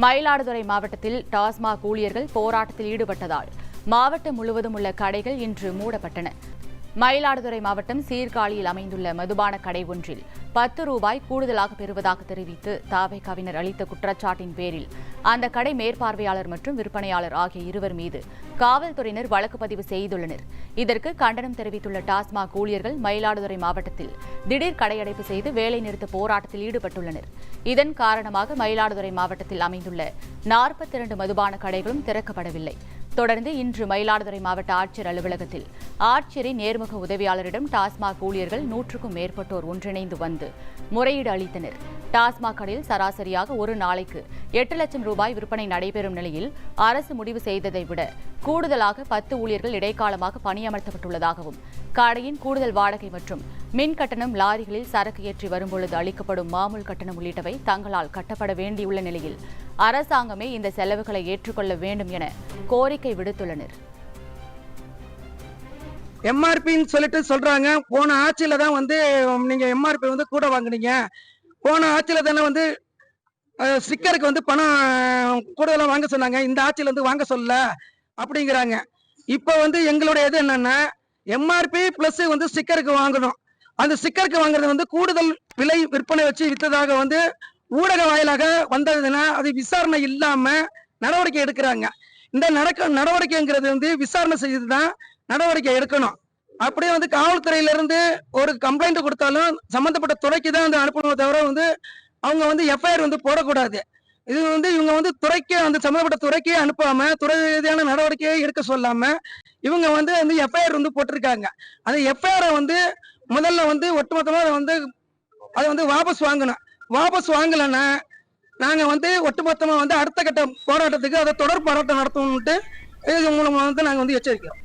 மயிலாடுதுறை மாவட்டத்தில் டாஸ்மாக் ஊழியர்கள் போராட்டத்தில் ஈடுபட்டதால் மாவட்டம் முழுவதும் உள்ள கடைகள் இன்று மூடப்பட்டன. மயிலாடுதுறை மாவட்டம் சீர்காழியில் அமைந்துள்ள மதுபான கடை ஒன்றில் 10 ரூபாய் கூடுதலாக பெறுவதாக தெரிவித்து தாவேகாவினர் அளித்த குற்றச்சாட்டின் பேரில் அந்த கடை மேற்பார்வையாளர் மற்றும் விற்பனையாளர் ஆகிய இருவர் மீது காவல்துறையினர் வழக்கு பதிவு செய்துள்ளனர். இதற்கு கண்டனம் தெரிவித்துள்ள டாஸ்மாக் ஊழியர்கள் மயிலாடுதுறை மாவட்டத்தில் திடீர் கடையடைப்பு செய்து வேலைநிறுத்த போராட்டத்தில் ஈடுபட்டுள்ளனர். இதன் காரணமாக மயிலாடுதுறை மாவட்டத்தில் அமைந்துள்ள 42 மதுபான கடைகளும் திறக்கப்படவில்லை. தொடர்ந்து இன்று மயிலாடுதுறை மாவட்ட ஆட்சியர் அலுவலகத்தில் ஆட்சியரின் நேர்முக உதவியாளரிடம் டாஸ்மாக் ஊழியர்கள் 100க்கும் மேற்பட்டோர் ஒன்றிணைந்து வந்து முறையீடு அளித்தனர். டாஸ்மாக் கடையில் சராசரியாக ஒரு நாளைக்கு 8 லட்சம் ரூபாய் விற்பனை நடைபெறும் நிலையில் அரசு முடிவு செய்ததை விட கூடுதலாக 10 ஊழியர்கள் இடைக்காலமாக பணியமர்த்தப்பட்டுள்ளதாகவும் கடையின் கூடுதல் வாடகை மற்றும் மின் கட்டணம், லாரிகளில் சரக்கு ஏற்றி வரும்பொழுது அளிக்கப்படும் மாமூல் கட்டணம் உள்ளிட்டவை தங்களால் கட்டப்பட வேண்டியுள்ள நிலையில் அரசாங்கமே இந்த செலவுகளை ஏற்றுக்கொள்ள வேண்டும் என கோரிக்கை விடுத்துள்ளனர். எம்ஆர்பின்னு சொல்லிட்டு சொல்றாங்க. போன ஆட்சியில தான் நீங்க எம்ஆர்பி கூட வாங்குனீங்க. போன ஆட்சியில தானே ஸ்டிக்கருக்கு பணம் கூடுதலா வாங்க சொன்னாங்க. இந்த ஆட்சியில வாங்க சொல்ல அப்படிங்கிறாங்க. இப்ப எங்களுடைய இது என்னன்னா, எம்ஆர்பி பிளஸ் ஸ்டிக்கருக்கு வாங்கணும். அந்த ஸ்டிக்கருக்கு வாங்குறது கூடுதல் விலை விற்பனை வச்சு வித்ததாக ஊடக வாயிலாக வந்ததுன்னா அது விசாரணை இல்லாம நடவடிக்கை எடுக்கிறாங்க. இந்த நடவடிக்கைங்கிறது விசாரணை செய்துதான் நடவடிக்கை எடுக்கணும். அப்படியே காவல்துறையிலிருந்து ஒரு கம்ப்ளைண்ட் கொடுத்தாலும் சம்பந்தப்பட்ட துறைக்கு தான் அனுப்பணுமே தவிர அவங்க எஃப்ஐஆர் போடக்கூடாது. இது இவங்க துறைக்கு சம்பந்தப்பட்ட துறைக்கே அனுப்பாம துறை ரீதியான நடவடிக்கையை எடுக்க சொல்லாம இவங்க எஃப்ஐஆர் போட்டிருக்காங்க. அந்த எஃப்ஐஆரை முதல்ல ஒட்டுமொத்தமா அதை வாபஸ் வாங்கணும். வாபஸ் வாங்கலைன்னா நாங்க ஒட்டுமொத்தமா அடுத்த கட்ட போராட்டத்துக்கு அதை தொடர் போராட்டம் நடத்தணும்ட்டு இது மூலமா நாங்க எச்சரிக்கிறோம்.